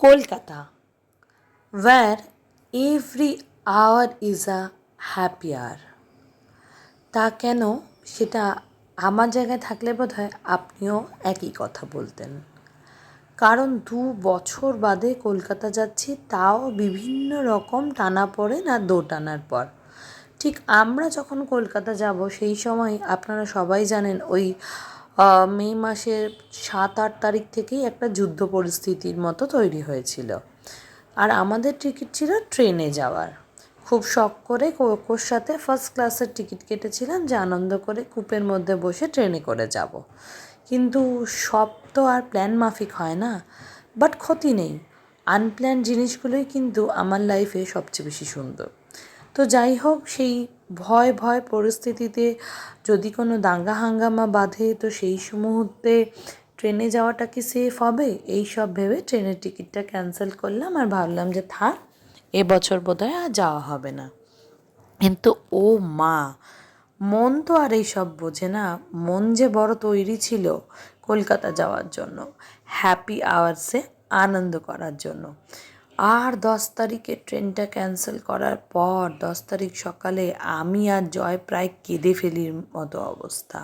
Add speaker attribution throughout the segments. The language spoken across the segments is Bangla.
Speaker 1: Kolkata, where every hour is a happy hour। তা কেন, সেটা আমার জায়গায় থাকলে বোধহয় আপনিও একই কথা বলতেন। কারণ 2 বছর বাদে কলকাতা যাচ্ছি, তাও বিভিন্ন রকম টানাপোড়েন আর দোটানার পর। ঠিক আমরা যখন কলকাতা যাব সেই সময় আপনারা সবাই জানেন ওই মে মাসের 7-8 তারিখ থেকেই একটা যুদ্ধ পরিস্থিতির মতো তৈরি হয়েছিল। আর আমাদের টিকিট ছিল ট্রেনে যাওয়ার। খুব শখ করে কোকোর সাথে ফার্স্ট ক্লাসের টিকিট কেটেছিলাম যে আনন্দ করে কূপের মধ্যে বসে ট্রেনে করে যাব। কিন্তু সব তো আর প্ল্যান মাফিক হয় না, বাট ক্ষতি নেই, আনপ্ল্যান জিনিসগুলোই কিন্তু আমার লাইফে সবচেয়ে বেশি সুন্দর। তো যাই হোক, সেই ভয় ভয় পরিস্থিতিতে যদি কোনো দাঙ্গা হাঙ্গামা বাঁধে তো সেই মুহূর্তে ট্রেনে যাওয়াটা কি সেফ হবে, এই সব ভেবে ট্রেনের টিকিটটা ক্যান্সেল করলাম আর ভাবলাম যে থাক, এবছর বোধহয় আর যাওয়া হবে না। কিন্তু ও মা, মন তো আর এইসব বোঝে না। মন যে বড় তৈরি ছিল কলকাতা যাওয়ার জন্য, হ্যাপি আওয়ার্সে আনন্দ করার জন্য। আর 10 তারিখে ট্রেনটা ক্যান্সেল করার পর 10 তারিখ সকালে আমি আর জয় প্রায় কেঁদে ফেলির মতো অবস্থা।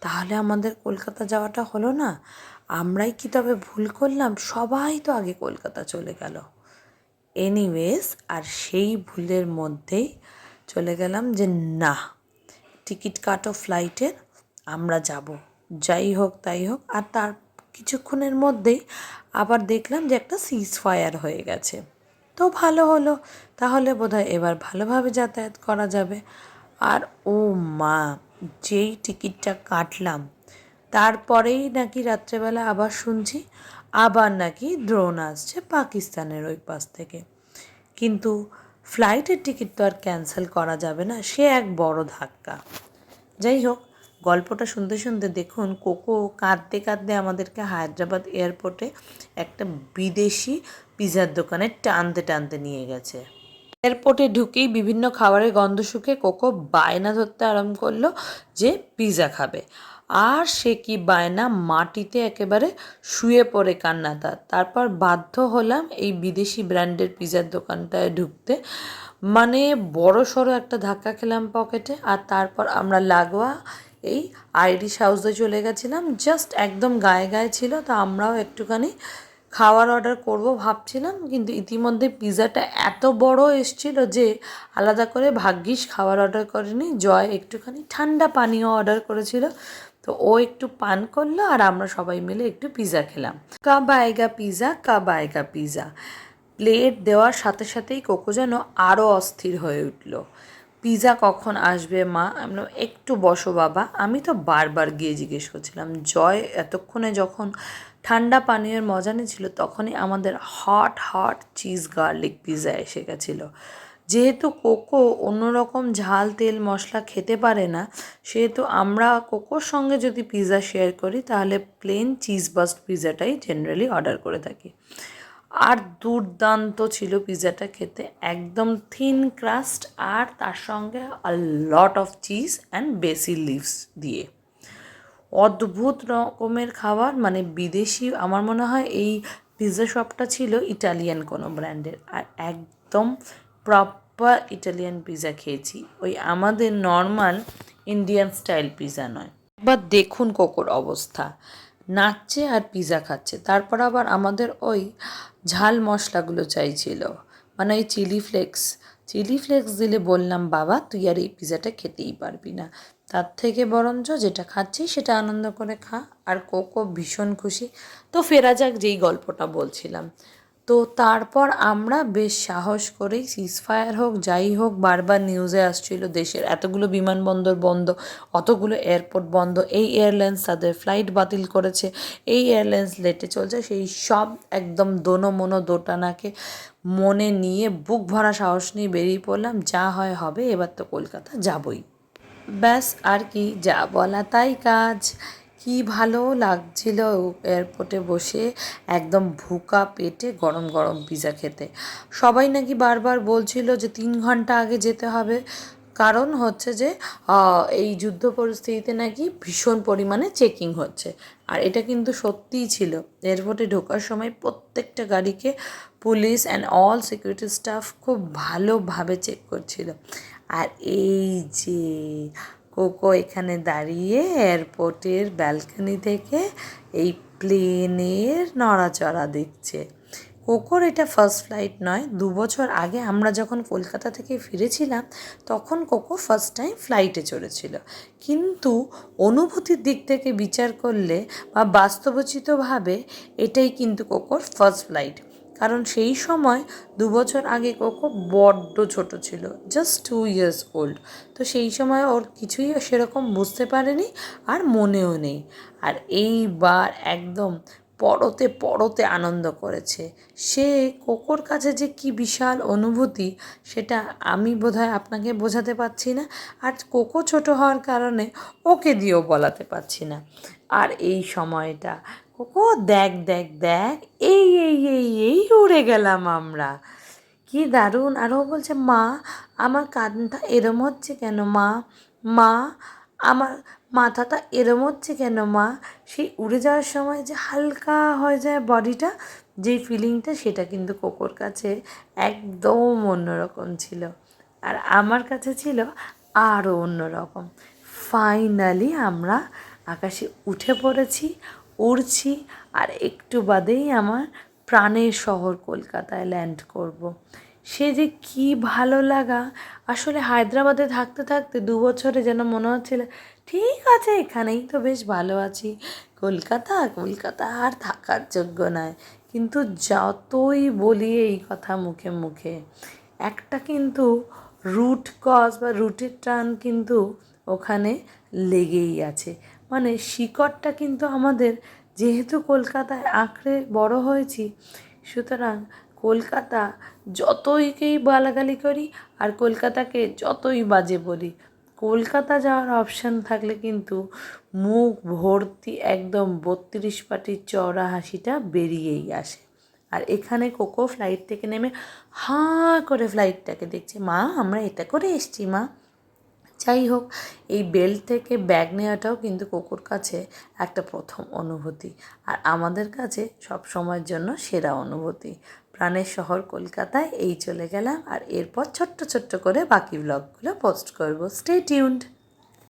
Speaker 1: তাহলে আমাদের কলকাতা যাওয়াটা হলো না। আমরাই কি তবে ভুল করলাম? সবাই তো আগে কলকাতা চলে গেল। এনিওয়েজ, আর সেই ভুলের মধ্যেই চলে গেলাম যে না, টিকিট কাটো ফ্লাইটের, আমরা যাব, যাই হোক তাই হোক। আর তার কিছুক্ষণের মধ্যেই আবার দেখলাম যে একটা সিজ ফায়ার হয়ে গেছে। তো ভালো হলো, তাহলে বোধহয় এবার ভালোভাবে যাতায়াত করা যাবে। আর ও মা, যেই টিকিটটা কাটলাম তারপরেই নাকি রাত্রেবেলা আবার শুনছি আবার নাকি ড্রোন আসছে পাকিস্তানের ওই পাশ থেকে। কিন্তু ফ্লাইটের টিকিট তো আর ক্যান্সেল করা যাবে না, সে এক বড় ধাক্কা। যাই হোক, গল্পটা শুনতে শুনতে দেখুন কোকো কাঁদতে কাঁদতে আমাদেরকে হায়দ্রাবাদ এয়ারপোর্টে একটা বিদেশি পিৎজার দোকানে টানতে টানতে নিয়ে গেছে। এয়ারপোর্টে ঢুকেই বিভিন্ন খাবারের গন্ধ শুকে কোকো বায়না ধরতে আরম্ভ করলো যে পিৎজা খাবে। আর সে কি বায়না, মাটিতে একেবারে শুয়ে পড়ে কান্না তার। তারপর বাধ্য হলাম এই বিদেশি ব্র্যান্ডের পিৎজার দোকানটায় ঢুকতে। মানে বড় সড়ো একটা ধাক্কা খেলাম পকেটে। আর তারপর আমরা লাগোয়া এই আইরিশ হাউসে চলে গেছিলাম, জাস্ট একদম গায়ে গায়ে ছিল। তো আমরাও একটুখানি খাবার অর্ডার করব ভাবছিলাম, কিন্তু ইতিমধ্যে পিৎজাটা এত বড় এসছিল যে আলাদা করে ভাগ্যিস খাবার অর্ডার করেনি। জয় একটুখানি ঠান্ডা পানীয় অর্ডার করেছিল, তো ও একটু পান করলো আর আমরা সবাই মিলে একটু পিৎজা খেলাম। কাব আয়েগা পিৎজা, কাব আয়েগা পিৎজা। প্লেট দেওয়ার সাথে সাথেই কোকো যেন আরও অস্থির হয়ে উঠল। পিৎজা কখন আসবে মা? আমরা একটু বসো বাবা। আমি তো বারবার গিয়ে জিজ্ঞেস করছিলাম। জয় এতক্ষণে যখন ঠান্ডা পানীয়ের মজা নিচ্ছিল তখনই আমাদের hot hot cheese garlic pizza এসে গেছিলো। যেহেতু কোকো অন্যরকম ঝাল তেল মশলা খেতে পারে না, সেহেতু আমরা কোকোর সঙ্গে যদি পিৎজা শেয়ার করি তাহলে প্লেন চিজ বাস্ট পিৎজাটাই জেনারেলি অর্ডার করে থাকি। আর দুর্দান্ত ছিল পিৎজাটা খেতে, একদম থিন ক্রাস্ট আর তার সঙ্গে a lot of cheese and basil leaves দিয়ে। অদ্ভুত রকমের খাবার, মানে বিদেশি। আমার মনে হয় এই পিৎজা শপটা ছিল ইটালিয়ান কোনো ব্র্যান্ডের, আর একদম প্রপার ইটালিয়ান পিৎজা খেয়েছি, ওই আমাদের নর্মাল ইন্ডিয়ান স্টাইল পিৎজা নয়। এবার দেখুন কোকোর অবস্থা, নাচছে আর পিৎজা খাচ্ছে। তারপর আবার আমাদের ওই ঝাল মশলাগুলো চাইছিল, মানে ওই চিলি ফ্লেক্স দিলে বললাম বাবা তুই আর এই পিৎজাটা খেতেই পারবি না, তার থেকে বরঞ্চ যেটা খাচ্ছি সেটা আনন্দ করে খা। আর কোকো ভীষণ খুশি। তো ফেরা যাক যেই গল্পটা বলছিলাম। তো তারপর আমরা বেশ সাহস করেই সিজফায়ার হোক যাই হোক, বারবার নিউজে আসছিল দেশের এতগুলো বিমানবন্দর বন্ধ, অতগুলো এয়ারপোর্ট বন্ধ, এই এয়ারলাইন্স তাদের ফ্লাইট বাতিল করেছে, এই এয়ারলাইন্স লেটে চলছে, সেই সব একদম দোনো মনো দোটানাকে মনে নিয়ে বুক ভরা সাহস নিয়ে বেরিয়ে পড়লাম। যা হয় হবে, এবার তো কলকাতা যাবই। ব্যাস, আর কি, যা বলা তাই কাজ। কি ভালো লাগছিল এয়ারপোর্টে বসে একদম ভুকা পেটে গরম গরম পিৎজা খেতে। সবাই নাকি বারবার বলছিল যে 3 ঘন্টা আগে যেতে হবে, কারণ হচ্ছে যে এই যুদ্ধ পরিস্থিতিতে নাকি ভীষণ পরিমাণে চেকিং হচ্ছে। আর এটা কিন্তু সত্যিই ছিল। এয়ারপোর্টে ঢোকার সময় প্রত্যেকটা গাড়িকে police and all security staff খুব ভালোভাবে চেক করছিল। আর এই যে কোকো এখানে দাঁড়িয়ে এয়ারপোর্টের ব্যালকনি থেকে এই প্লেনের নড়াচড়া দেখছে। কোকোর এটা ফার্স্ট ফ্লাইট নয়, 2 বছর আগে আমরা যখন কলকাতা থেকে ফিরেছিলাম তখন কোকো ফার্স্ট টাইম ফ্লাইটে চড়েছিল। কিন্তু অনুভূতির দিক থেকে বিচার করলে বা বাস্তবোচিতভাবে এটাই কিন্তু কোকোর ফার্স্ট ফ্লাইট। কারণ সেই সময় 2 বছর আগে কোকো বড্ড ছোট ছিল, জাস্ট 2 ইয়ার্স ওল্ড। তো সেই সময় ওর কিছুই সেরকম বুঝতে পারেনি আর মনেও নেই। আর এইবার একদম পড়তে পড়তে আনন্দ করেছে। সে কোকোর কাছে যে কি বিশাল অনুভূতি সেটা আমি বোধহয় আপনাকে বোঝাতে পারছি না, আর কোকো ছোট হওয়ার কারণে ওকে দিয়েও বলাতে পারছি না। আর এই সময়টা কোকো দেখ দেখ দেখ, এই এই এই এই উড়ে গেলাম আমরা, কি দারুণ। আর ও বলছে, মা আমার কানটা এরম হচ্ছে কেন মা, মা আমার মাথাটা এরম হচ্ছে কেন মা। সেই উড়ে যাওয়ার সময় যে হালকা হয়ে যায় বডিটা, যেই ফিলিংটা, সেটা কিন্তু কোকোর কাছে একদম অন্যরকম ছিল। আর আমার কাছে ছিল আরও অন্যরকম। ফাইনালি আমরা আকাশে উঠে পড়েছি, উড়ছি, আর একটু বাদেই আমার প্রাণের শহর কলকাতায় ল্যান্ড করব। সে যে কী ভালো লাগা। আসলে হায়দ্রাবাদে থাকতে থাকতে 2 বছরে যেন মনে হচ্ছিল ঠিক আছে এখানেই তো বেশ ভালো আছি, কলকাতা কলকাতা আর থাকার যোগ্য নয়। কিন্তু যতই বলি এই কথা মুখে মুখে, একটা কিন্তু রুট কজ বা রুটের টান কিন্তু ওখানে লেগেই আছে। মানে শিকড়টা কিন্তু আমাদের, যেহেতু কলকাতায় আঁকড়ে বড় হয়েছি, সুতরাং কলকাতা যতইকেই গালাগালি করি আর কলকাতাকে যতই বাজে বলি, কলকাতা যাওয়ার অপশান থাকলে কিন্তু মুখ ভর্তি একদম 32 পাটির চওড়া হাসিটা বেরিয়েই আসে। আর এখানে কোকো ফ্লাইট থেকে নেমে হাঁ করে ফ্লাইটটাকে দেখছে, মা আমরা এটা করে এসছি মা। যাই হোক, এই বেল্ট থেকে ব্যাগ নেওয়াটাও কিন্তু কোকোর কাছে একটা প্রথম অনুভূতি, আর আমাদের কাছে সব সময়ের জন্য সেরা অনুভূতি। প্রাণের শহর কলকাতায় এই চলে গেলাম, আর এরপর ছোট্ট ছোট্ট করে বাকি ব্লগগুলো পোস্ট করব। Stay tuned.